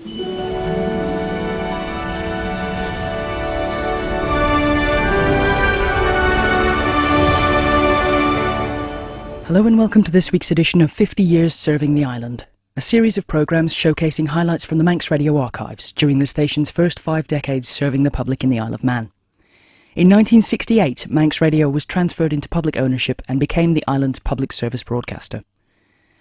Hello and welcome to this week's edition of 50 Years Serving the Island, a series of programmes showcasing highlights from the Manx Radio archives during the station's first 5 decades serving the public in the Isle of Man. In 1968, Manx Radio was transferred into public ownership and became the island's public service broadcaster.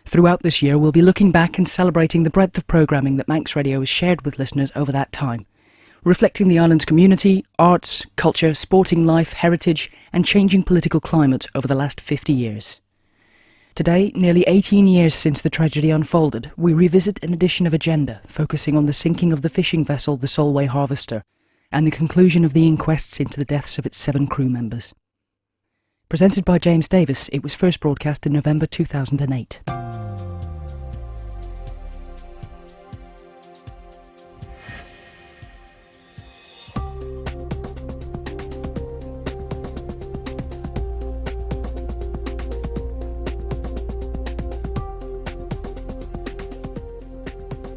Throughout this year, we'll be looking back and celebrating the breadth of programming that Manx Radio has shared with listeners over that time, reflecting the island's community, arts, culture, sporting life, heritage and changing political climate over the last 50 years. Today, nearly 18 years since the tragedy unfolded, we revisit an edition of Agenda focusing on the sinking of the fishing vessel the Solway Harvester and the conclusion of the inquests into the deaths of its 7 crew members. Presented by James Davis, it was first broadcast in November 2008.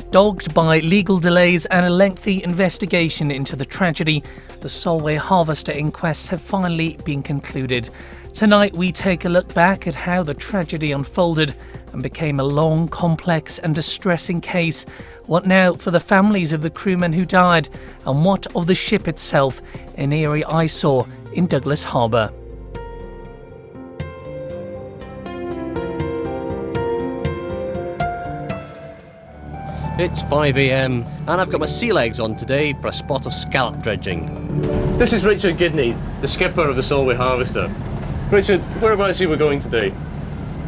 Dogged by legal delays and a lengthy investigation into the tragedy, the Solway Harvester inquests have finally been concluded. Tonight we take a look back at how the tragedy unfolded and became a long, complex and distressing case. What now for the families of the crewmen who died, and what of the ship itself, an eerie eyesore in Douglas Harbour. It's 5 a.m. and I've got my sea legs on today for a spot of scallop dredging. This is Richard Gidney, the skipper of the Solway Harvester. Richard, whereabouts are we going today?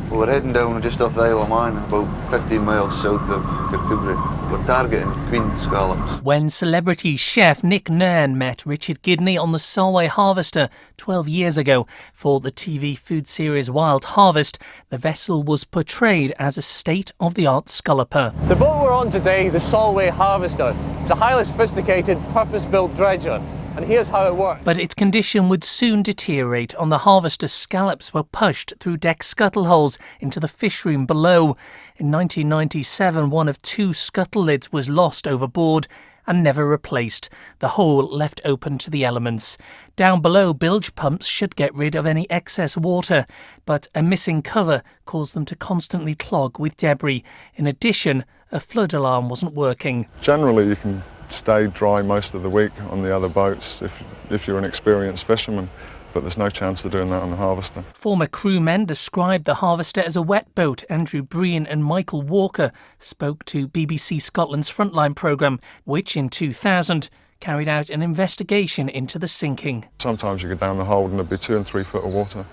Well, we're heading down just off the Isle of Man, about 15 miles south of Kirkcudbright. We're targeting queen scallops. When celebrity chef Nick Nairn met Richard Gidney on the Solway Harvester 12 years ago for the TV food series Wild Harvest, the vessel was portrayed as a state-of-the-art scalloper. The boat we're on today, the Solway Harvester, is a highly sophisticated, purpose-built dredger. And here's how it works. But its condition would soon deteriorate. On the Harvester, scallops were pushed through deck scuttle holes into the fish room below. In 1997, one of 2 scuttle lids was lost overboard and never replaced, the hole left open to the elements. Down below, bilge pumps should get rid of any excess water, but a missing cover caused them to constantly clog with debris. In addition, a flood alarm wasn't working. Generally, you can stay dry most of the week on the other boats if you're an experienced fisherman, but there's no chance of doing that on the Harvester. Former crewmen described the Harvester as a wet boat. Andrew Breen and Michael Walker spoke to BBC Scotland's Frontline programme, which in 2000 carried out an investigation into the sinking. Sometimes you go down the hold and there'd be 2 and 3 foot of water.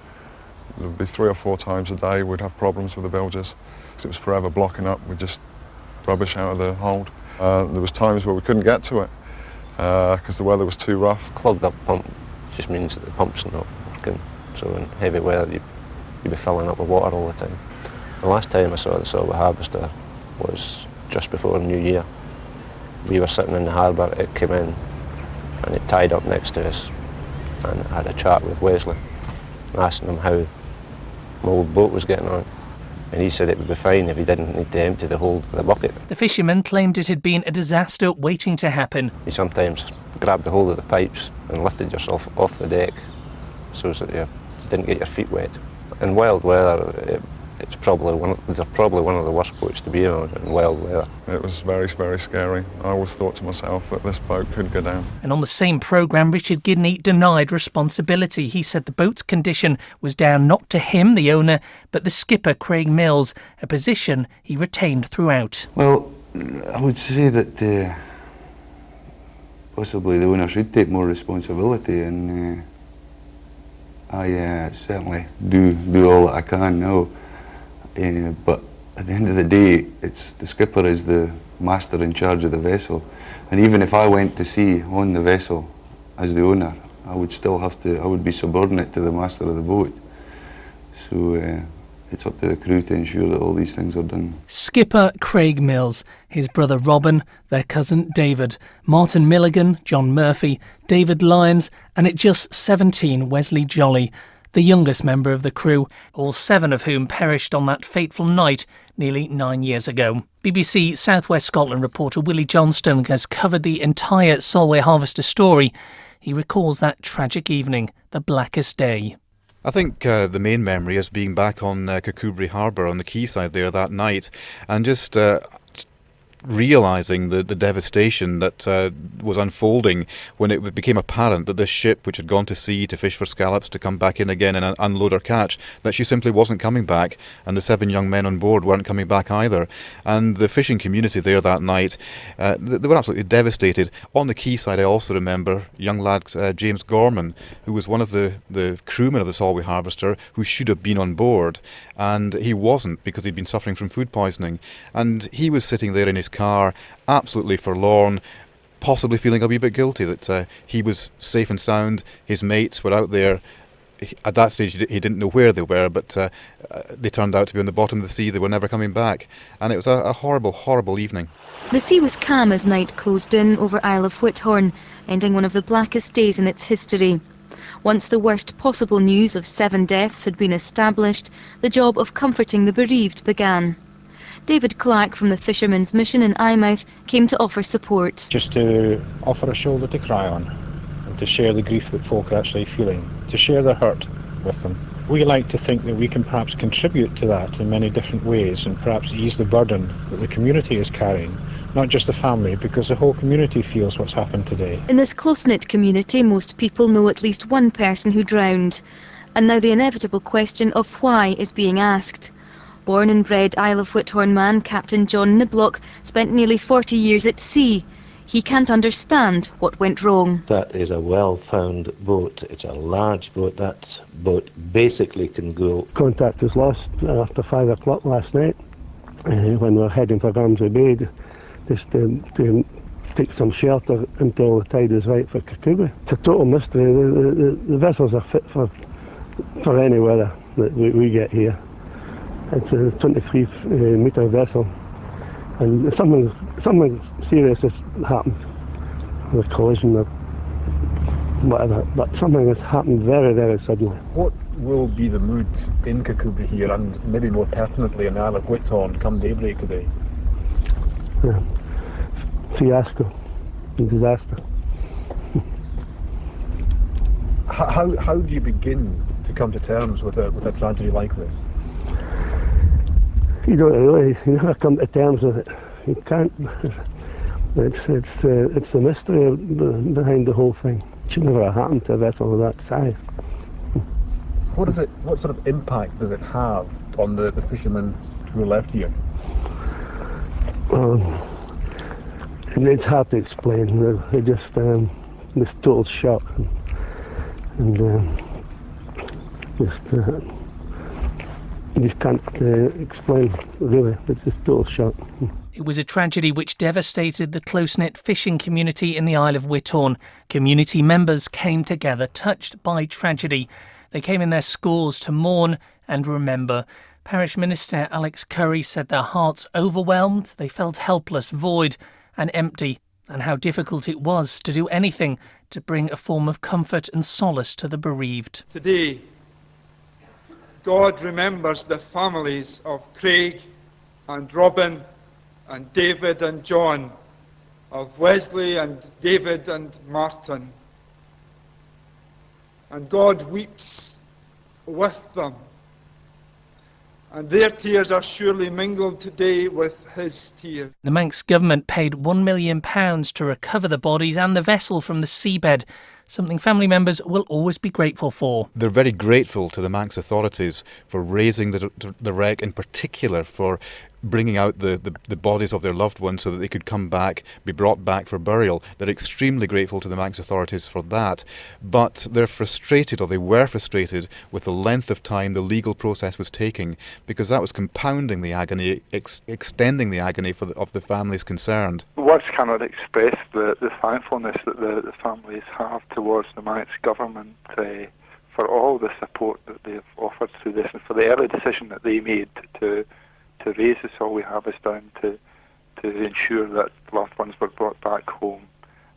There'd be 3 or 4 times a day we'd have problems with the bilges because it was forever blocking up with just rubbish out of the hold. There was times where we couldn't get to it because the weather was too rough. Clogged up pump just means that the pump's not working, so in heavy weather you'd be filling up with water all the time. The last time I saw the Solway Harvester was just before New Year. We were sitting in the harbour, it came in and it tied up next to us, and I had a chat with Wesley asking him how my old boat was getting on. And he said it would be fine if he didn't need to empty the hold of the bucket. The fishermen claimed it had been a disaster waiting to happen. You sometimes grabbed the hold of the pipes and lifted yourself off the deck so that you didn't get your feet wet. In wild weather, they're probably one of the worst boats to be on in wild weather. It was very, very scary. I always thought to myself that this boat could go down. And on the same programme, Richard Gidney denied responsibility. He said the boat's condition was down not to him, the owner, but the skipper, Craig Mills, a position he retained throughout. Well, I would say that possibly the owner should take more responsibility, and I certainly do all that I can now. But at the end of the day, it's the skipper is the master in charge of the vessel, and even if I went to sea on the vessel as the owner, I would be subordinate to the master of the boat. So it's up to the crew to ensure that all these things are done. Skipper Craig Mills, his brother Robin, their cousin David, Martin Milligan, John Murphy, David Lyons, and at just 17, Wesley Jolly. the youngest member of the crew, all 7 of whom perished on that fateful night nearly 9 years ago. BBC South West Scotland reporter Willie Johnstone has covered the entire Solway Harvester story. He recalls that tragic evening, the blackest day. I think the main memory is being back on Solway Harbour on the quayside there that night, and just realising the devastation that was unfolding when it became apparent that this ship, which had gone to sea to fish for scallops, to come back in again and unload her catch, that she simply wasn't coming back, and the 7 young men on board weren't coming back either. And the fishing community there that night, they were absolutely devastated. On the quayside, I also remember young lad James Gorman, who was one of the crewmen of the Solway Harvester, who should have been on board, and he wasn't because he'd been suffering from food poisoning. And he was sitting there in his car, absolutely forlorn, possibly feeling a wee bit guilty that he was safe and sound. His mates were out there. At that stage he didn't know where they were, but they turned out to be on the bottom of the sea. They were never coming back, and it was a horrible, horrible evening. The sea was calm as night closed in over Isle of Whithorn, ending one of the blackest days in its history. Once the worst possible news of 7 deaths had been established, the job of comforting the bereaved began. David Clark from the Fishermen's Mission in Eyemouth came to offer support. Just to offer a shoulder to cry on, and to share the grief that folk are actually feeling, to share their hurt with them. We like to think that we can perhaps contribute to that in many different ways, and perhaps ease the burden that the community is carrying, not just the family, because the whole community feels what's happened today. In this close-knit community, most people know at least one person who drowned, and now the inevitable question of why is being asked. Born and bred Isle of Whithorn man Captain John Niblock spent nearly 40 years at sea. He can't understand what went wrong. That is a well-found boat. It's a large boat. That boat basically can go. Contact was lost after 5 o'clock last night when we were heading for Ramsey Bay, just to take some shelter until the tide is right for Solway. It's a total mystery. The vessels are fit for any weather that we get here. It's a 23-metre vessel, and something serious has happened, a collision or whatever, but something has happened very, very suddenly. What will be the mood in Solway here, and maybe more pertinently in the Isle of Whithorn, come daybreak today? Fiasco and disaster. How do you begin to come to terms with a tragedy like this? You never come to terms with it. You can't. It's the mystery behind the whole thing. It should never have happened to a vessel of that size. What sort of impact does it have on the fishermen who are left here? It's hard to explain. They just this total shock and you just can't explain, really. It's just total shock. It was a tragedy which devastated the close-knit fishing community in the Isle of Whithorn. Community members came together, touched by tragedy. They came in their scores to mourn and remember. Parish Minister Alex Curry said their hearts overwhelmed, they felt helpless, void and empty, and how difficult it was to do anything to bring a form of comfort and solace to the bereaved. Today, God remembers the families of Craig and Robin and David and John, of Wesley and David and Martin. And God weeps with them. And their tears are surely mingled today with his tears. The Manx government paid £1 million to recover the bodies and the vessel from the seabed, something family members will always be grateful for. They're very grateful to the Manx authorities for raising the wreck, in particular for bringing out the bodies of their loved ones so that they could come back, be brought back for burial. They're extremely grateful to the Manx authorities for that, but they're frustrated, or they were frustrated, with the length of time the legal process was taking, because that was compounding the agony, extending the agony of the families concerned. Words cannot express the thankfulness that the families have towards the Manx government for all the support that they've offered through this, and for the early decision that they made to raise the Solway Harvester and to ensure that loved ones were brought back home.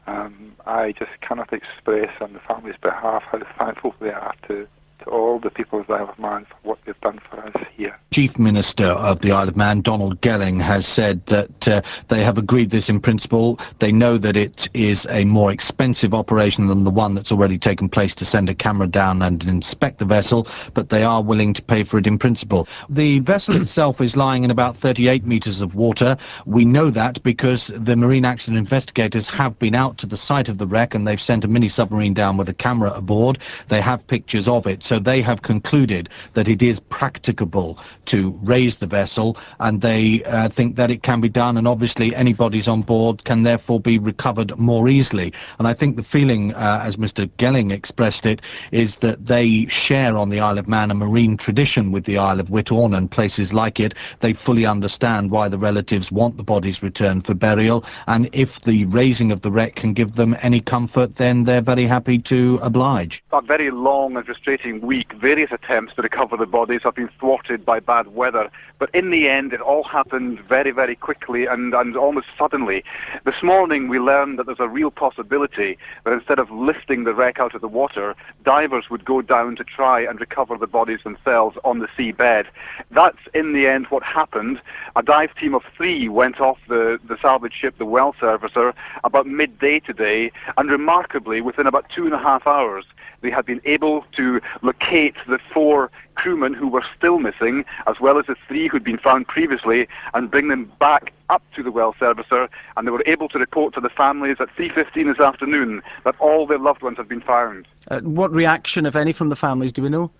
I just cannot express on the family's behalf how thankful they are to to all the people of the Isle of Man for what they've done for us here. Chief Minister of the Isle of Man, Donald Gelling, has said that they have agreed this in principle. They know that it is a more expensive operation than the one that's already taken place to send a camera down and inspect the vessel, but they are willing to pay for it in principle. The vessel itself is lying in about 38 metres of water. We know that because the marine accident investigators have been out to the site of the wreck and they've sent a mini submarine down with a camera aboard. They have pictures of it, so they have concluded that it is practicable to raise the vessel, and they think that it can be done, and obviously anybody's on board can therefore be recovered more easily. And I think the feeling, as Mr. Gelling expressed it, is that they share on the Isle of Man a marine tradition with the Isle of Whithorn and places like it. They fully understand why the relatives want the bodies returned for burial, and if the raising of the wreck can give them any comfort, then they're very happy to oblige. A very long and frustrating week. Various attempts to recover the bodies have been thwarted by bad weather, but in the end it all happened very, very quickly and almost suddenly. This morning we learned that there's a real possibility that instead of lifting the wreck out of the water, divers would go down to try and recover the bodies themselves on the seabed. That's in the end what happened. A dive team of 3 went off the salvage ship, the Well Servicer, about midday today, and remarkably within about 2.5 hours they had been able to locate the 4 crewmen who were still missing, as well as the 3 who'd been found previously, and bring them back up to the Well Servicer, and they were able to report to the families at 3:15 this afternoon that all their loved ones had been found. What reaction, if any, from the families do we know?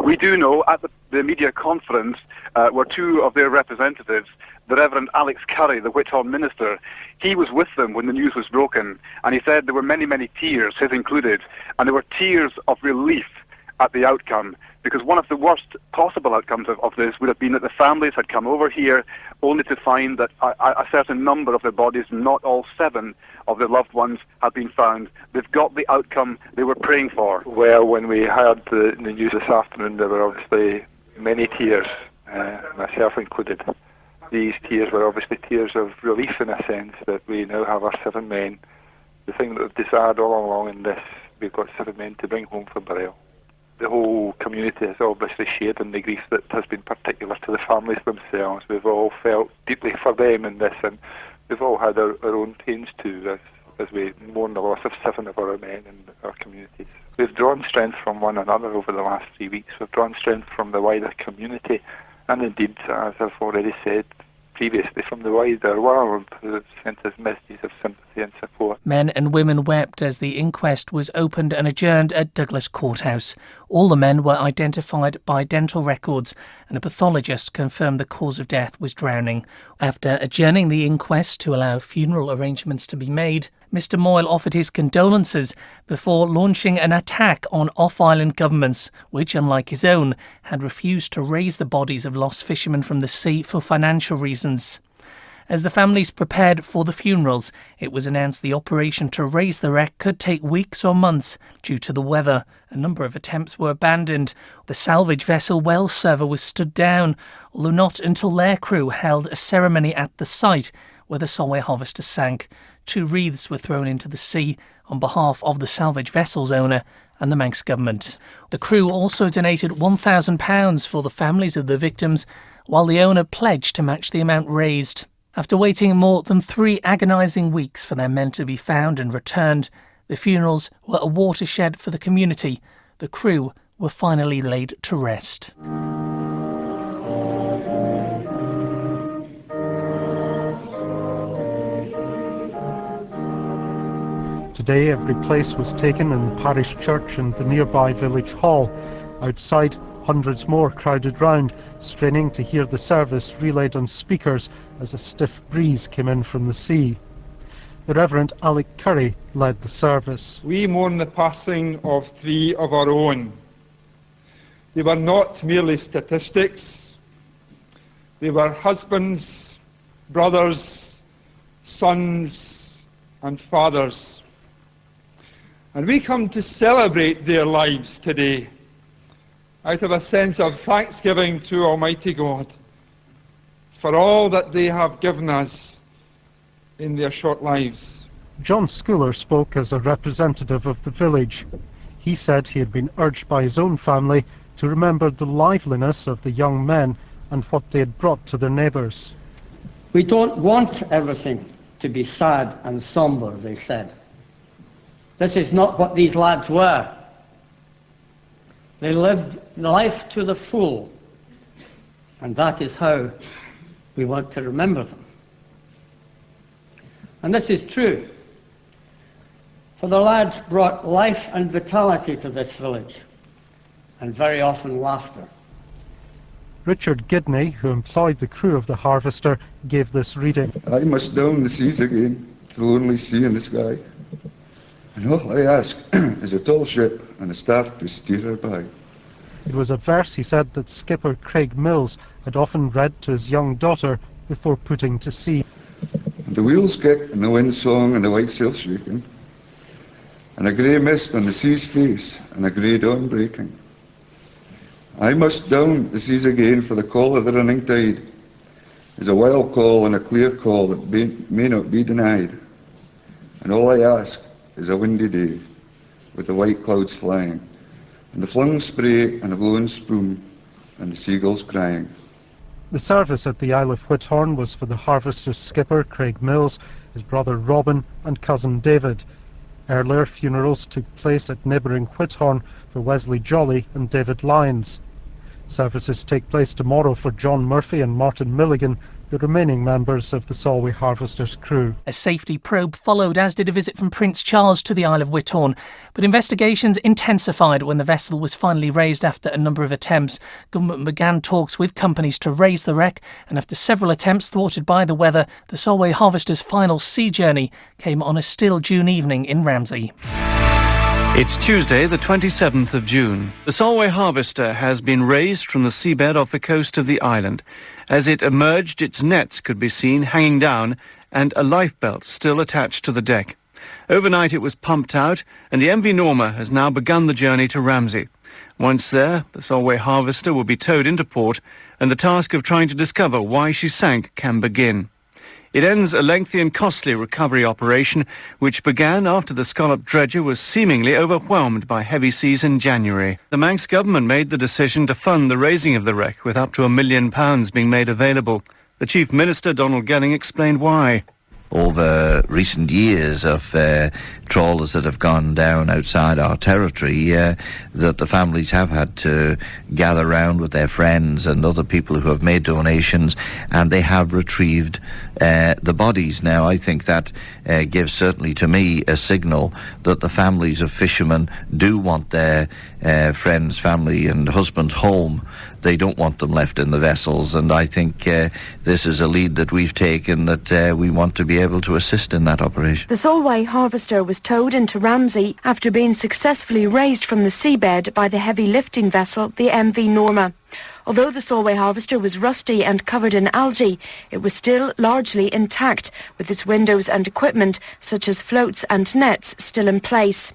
We do know at the media conference were 2 of their representatives, the Reverend Alex Curry, the Whithorn minister. He was with them when the news was broken, and he said there were many, many tears, his included, and there were tears of relief at the outcome, because one of the worst possible outcomes of this would have been that the families had come over here only to find that a certain number of their bodies, not all 7 of their loved ones, had been found. They've got the outcome they were praying for. Well, when we heard the news this afternoon, there were obviously many tears, myself included. These tears were obviously tears of relief in a sense that we now have our 7 men. The thing that we've desired all along in this, we've got 7 men to bring home for burial. The whole community has obviously shared in the grief that has been particular to the families themselves. We've all felt deeply for them in this, and we've all had our own pains too as we mourn the loss of 7 of our men in our communities. We've drawn strength from one another over the last 3 weeks. We've drawn strength from the wider community, and indeed, as I've already said previously, from the wider world, who have sent us messages of sympathy and support. Men and women wept as the inquest was opened and adjourned at Douglas Courthouse. All the men were identified by dental records, and a pathologist confirmed the cause of death was drowning. After adjourning the inquest to allow funeral arrangements to be made, Mr Moyle offered his condolences before launching an attack on off-island governments, which, unlike his own, had refused to raise the bodies of lost fishermen from the sea for financial reasons. As the families prepared for the funerals, it was announced the operation to raise the wreck could take weeks or months due to the weather. A number of attempts were abandoned. The salvage vessel Well Server was stood down, although not until their crew held a ceremony at the site where the Solway Harvester sank. 2 wreaths were thrown into the sea on behalf of the salvage vessel's owner and the Manx government. The crew also donated £1,000 for the families of the victims, while the owner pledged to match the amount raised. After waiting more than 3 agonising weeks for their men to be found and returned, the funerals were a watershed for the community. The crew were finally laid to rest. Today every place was taken in the parish church and the nearby village hall. Outside, hundreds more crowded round, straining to hear the service relayed on speakers as a stiff breeze came in from the sea. The Reverend Alex Curry led the service. We mourn the passing of 3 of our own. They were not merely statistics. They were husbands, brothers, sons, and fathers. And we come to celebrate their lives today out of a sense of thanksgiving to Almighty God for all that they have given us in their short lives. John Schooler spoke as a representative of the village. He said he had been urged by his own family to remember the liveliness of the young men and what they had brought to their neighbours. We don't want everything to be sad and sombre, they said. This is not what these lads were. They lived life to the full, and that is how we want to remember them. And this is true, for the lads brought life and vitality to this village, and very often laughter. Richard Gidney, who employed the crew of the Harvester, gave this reading. I must down the seas again, to the lonely sea in the sky. And all I ask is a tall ship and a star to steer her by. It was a verse, he said, that skipper Craig Mills had often read to his young daughter before putting to sea. And the wheels kick and the wind song and the white sail shaking, and a grey mist on the sea's face and a grey dawn breaking. I must down the seas again, for the call of the running tide is a wild call and a clear call that may not be denied. And all I ask is a windy day with the white clouds flying, and the flung spray and the blowing spume and the seagulls crying. The service at the Isle of Whithorn was for the Harvester's skipper Craig Mills, his brother Robin and cousin David. Earlier funerals took place at neighbouring Whithorn for Wesley Jolly and David Lyons. Services take place tomorrow for John Murphy and Martin Milligan, the remaining members of the Solway Harvester's crew. A safety probe followed, as did a visit from Prince Charles to the Isle of Whithorn. But investigations intensified when the vessel was finally raised after a number of attempts. Government began talks with companies to raise the wreck, and after several attempts thwarted by the weather, the Solway Harvester's final sea journey came on a still June evening in Ramsey. It's Tuesday, the 27th of June. The Solway Harvester has been raised from the seabed off the coast of the island. As it emerged, its nets could be seen hanging down and a lifebelt still attached to the deck. Overnight it was pumped out, and the MV Norma has now begun the journey to Ramsey. Once there, the Solway Harvester will be towed into port, and the task of trying to discover why she sank can begin. It ends a lengthy and costly recovery operation, which began after the scallop dredger was seemingly overwhelmed by heavy seas in January. The Manx government made the decision to fund the raising of the wreck, with up to £1 million being made available. The Chief Minister, Donald Gelling, explained why. Over recent years of trawlers that have gone down outside our territory, that the families have had to gather round with their friends and other people who have made donations, and they have retrieved the bodies. Now, I think that gives certainly to me a signal that the families of fishermen do want their friends, family and husbands home. They don't want them left in the vessels, and I think this is a lead that we've taken, that we want to be able to assist in that operation. The Solway Harvester was towed into Ramsey after being successfully raised from the seabed by the heavy lifting vessel, the MV Norma. Although the Solway Harvester was rusty and covered in algae, it was still largely intact, with its windows and equipment, such as floats and nets, still in place.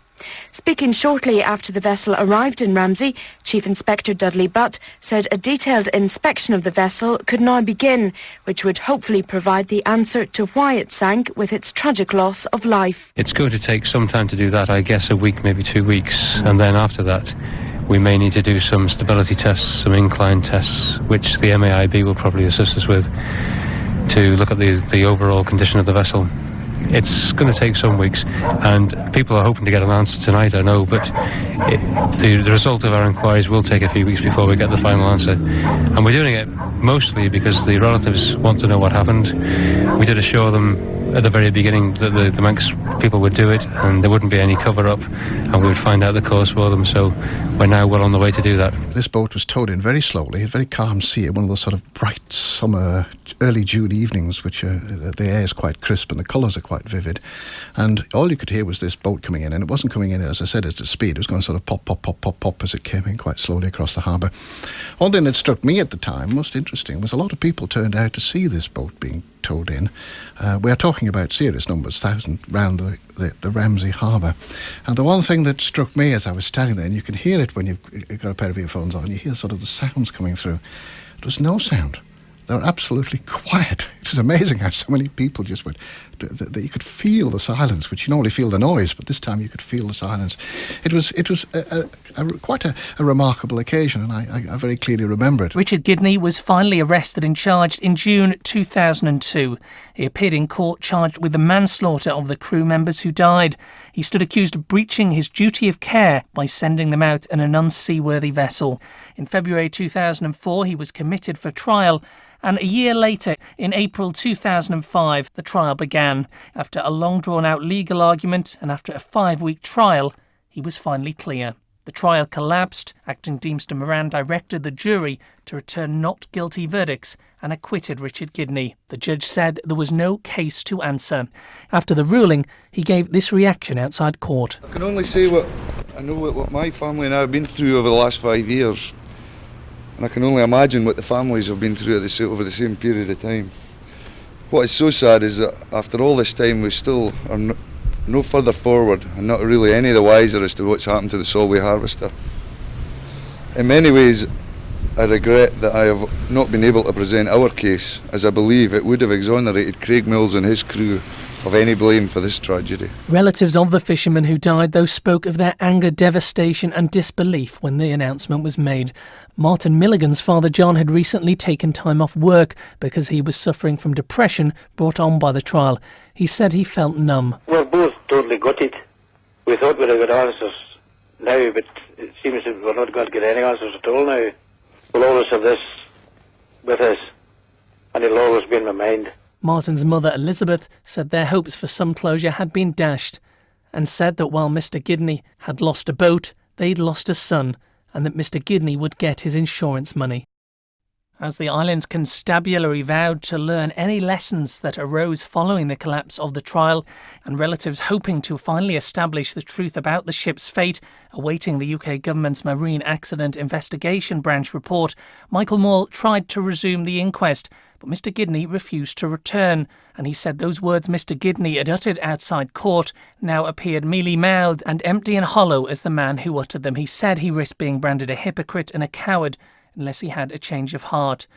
Speaking shortly after the vessel arrived in Ramsey, Chief Inspector Dudley Butt said a detailed inspection of the vessel could now begin, which would hopefully provide the answer to why it sank with its tragic loss of life. It's going to take some time to do that, I guess a week, maybe 2 weeks, and then after that we may need to do some stability tests, some incline tests, which the MAIB will probably assist us with, to look at the overall condition of the vessel. It's going to take some weeks, and people are hoping to get an answer tonight, I know, but the result of our inquiries will take a few weeks before we get the final answer. And we're doing it mostly because the relatives want to know what happened. We did assure them at the very beginning that the Manx people would do it, and there wouldn't be any cover-up, and we would find out the cause for them, so we're now well on the way to do that. This boat was towed in very slowly, a very calm sea, one of those sort of bright summer, early June evenings, which the air is quite crisp and the colours are quite vivid, and all you could hear was this boat coming in, and it wasn't coming in, as I said, at speed. It was going sort of pop, pop, pop, pop, pop as it came in quite slowly across the harbour. One thing that struck me at the time, most interesting, was a lot of people turned out to see this boat being towed in. We are talking about serious numbers, thousands round the Ramsey harbour. And the one thing that struck me as I was standing there, and you can hear it when you've got a pair of earphones on, you hear sort of the sounds coming through. There was no sound. They were absolutely quiet. It was amazing how so many people just went, that you could feel the silence, which you normally feel the noise, but this time you could feel the silence. It was quite a remarkable occasion, and I very clearly remember it. Richard Gidney was finally arrested and charged in June 2002. He appeared in court charged with the manslaughter of the crew members who died. He stood accused of breaching his duty of care by sending them out in an unseaworthy vessel. In February 2004, he was committed for trial, and a year later, in April 2005, the trial began. After a long drawn-out legal argument and after a 5-week trial, he was finally clear. The trial collapsed. Acting Deemster Moran directed the jury to return not guilty verdicts and acquitted Richard Gidney. The judge said there was no case to answer. After the ruling, he gave this reaction outside court. I can only say what I know what my family and I have been through over the last 5 years. And I can only imagine what the families have been through over the same period of time. What is so sad is that after all this time we still are no further forward and not really any the wiser as to what's happened to the Solway Harvester. In many ways, I regret that I have not been able to present our case, as I believe it would have exonerated Craig Mills and his crew of any blame for this tragedy. Relatives of the fishermen who died, though, spoke of their anger, devastation and disbelief when the announcement was made. Martin Milligan's father John had recently taken time off work because he was suffering from depression brought on by the trial. He said he felt numb. We're both totally gutted. We thought we'd have got answers now, but it seems that we're not going to get any answers at all now. We'll always have this with us, and it'll always be in my mind. Martin's mother, Elizabeth, said their hopes for some closure had been dashed and said that while Mr Gidney had lost a boat, they'd lost a son and that Mr Gidney would get his insurance money. As the island's constabulary vowed to learn any lessons that arose following the collapse of the trial, and relatives hoping to finally establish the truth about the ship's fate, awaiting the UK government's Marine Accident Investigation Branch report, Michael Maul tried to resume the inquest, but Mr Gidney refused to return, and he said those words Mr Gidney had uttered outside court now appeared mealy-mouthed and empty and hollow as the man who uttered them. He said he risked being branded a hypocrite and a coward unless he had a change of heart.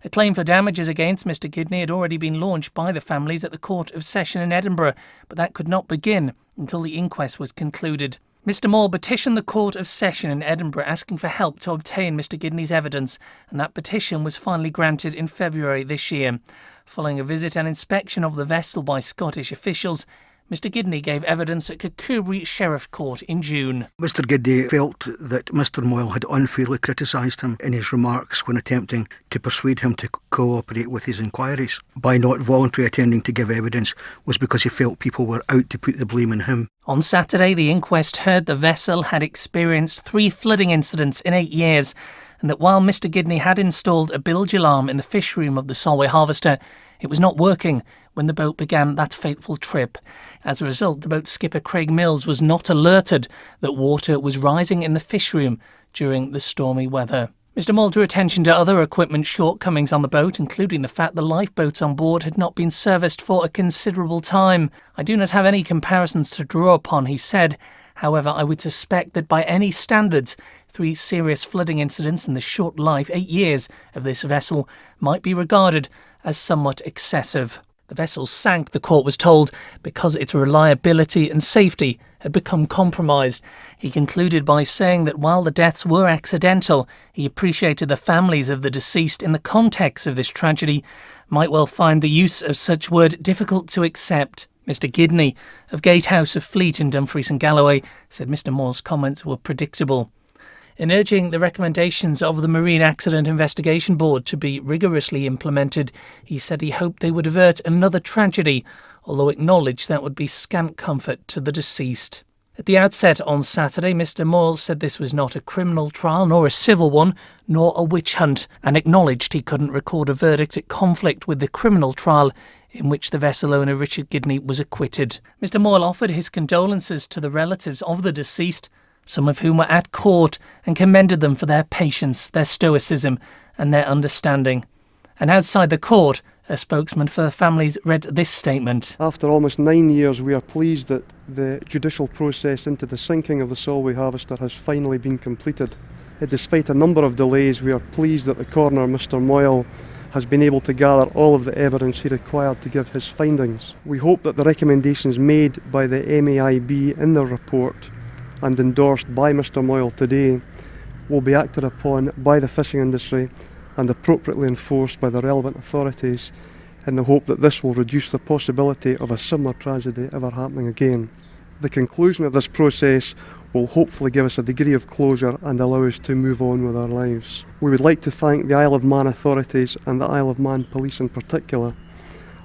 A claim for damages against Mr Gidney had already been launched by the families at the Court of Session in Edinburgh, but that could not begin until the inquest was concluded. Mr Moore petitioned the Court of Session in Edinburgh asking for help to obtain Mr Gidney's evidence, and that petition was finally granted in February this year. Following a visit and inspection of the vessel by Scottish officials, Mr Gidney gave evidence at Kirkcudbright Sheriff Court in June. Mr Gidney felt that Mr Moyle had unfairly criticised him in his remarks when attempting to persuade him to cooperate with his inquiries. By not voluntarily attending to give evidence was because he felt people were out to put the blame on him. On Saturday, the inquest heard the vessel had experienced 3 flooding incidents in 8 years, and that while Mr Gidney had installed a bilge alarm in the fish room of the Solway Harvester, it was not working when the boat began that fateful trip. As a result, the boat's skipper Craig Mills was not alerted that water was rising in the fish room during the stormy weather. Mr Moore drew attention to other equipment shortcomings on the boat, including the fact the lifeboats on board had not been serviced for a considerable time. I do not have any comparisons to draw upon, he said. However, I would suspect that by any standards, 3 serious flooding incidents in the short life, 8 years, of this vessel might be regarded as somewhat excessive. The vessel sank, the court was told, because its reliability and safety had become compromised. He concluded by saying that while the deaths were accidental, he appreciated the families of the deceased in the context of this tragedy might well find the use of such word difficult to accept. Mr Gidney of Gatehouse of Fleet in Dumfries and Galloway said Mr Moore's comments were predictable. In urging the recommendations of the Marine Accident Investigation Board to be rigorously implemented, he said he hoped they would avert another tragedy, although acknowledged that would be scant comfort to the deceased. At the outset on Saturday, Mr Moore said this was not a criminal trial, nor a civil one, nor a witch hunt, and acknowledged he couldn't record a verdict at conflict with the criminal trial in which the vessel owner Richard Gidney was acquitted. Mr Moore offered his condolences to the relatives of the deceased, some of whom were at court, and commended them for their patience, their stoicism and their understanding. And outside the court, a spokesman for the families read this statement. After almost 9 years, we are pleased that the judicial process into the sinking of the Solway Harvester has finally been completed. Despite a number of delays, we are pleased that the coroner, Mr Moyle, has been able to gather all of the evidence he required to give his findings. We hope that the recommendations made by the MAIB in their report and endorsed by Mr Moyle today will be acted upon by the fishing industry and appropriately enforced by the relevant authorities, in the hope that this will reduce the possibility of a similar tragedy ever happening again. The conclusion of this process will hopefully give us a degree of closure and allow us to move on with our lives. We would like to thank the Isle of Man authorities and the Isle of Man police in particular,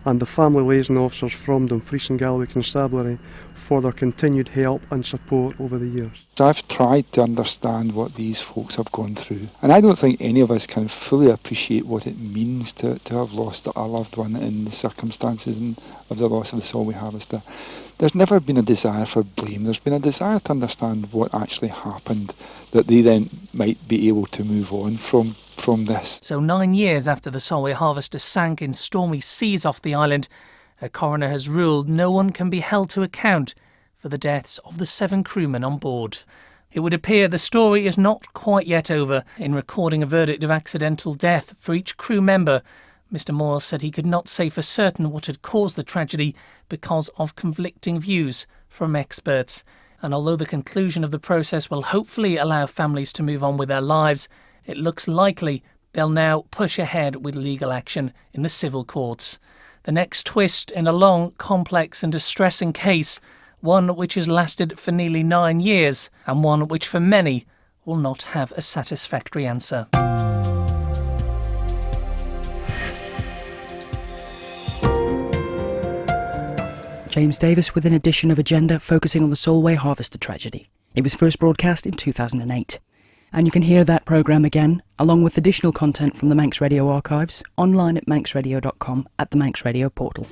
and the family liaison officers from Dumfries and Galway Constabulary for their continued help and support over the years. I've tried to understand what these folks have gone through, and I don't think any of us can fully appreciate what it means to have lost a loved one in the circumstances of the loss of the Solway Harvester. There's never been a desire for blame. There's been a desire to understand what actually happened, that they then might be able to move on from this. So 9 years after the Solway Harvester sank in stormy seas off the island, a coroner has ruled no one can be held to account for the deaths of the 7 crewmen on board. It would appear the story is not quite yet over. In recording a verdict of accidental death for each crew member, Mr Moyle said he could not say for certain what had caused the tragedy because of conflicting views from experts. And although the conclusion of the process will hopefully allow families to move on with their lives, it looks likely they'll now push ahead with legal action in the civil courts. The next twist in a long, complex and distressing case, one which has lasted for nearly 9 years, and one which for many will not have a satisfactory answer. James Davis with an edition of Agenda focusing on the Solway Harvester tragedy. It was first broadcast in 2008. And you can hear that programme again, along with additional content from the Manx Radio archives, online at manxradio.com at the Manx Radio portal.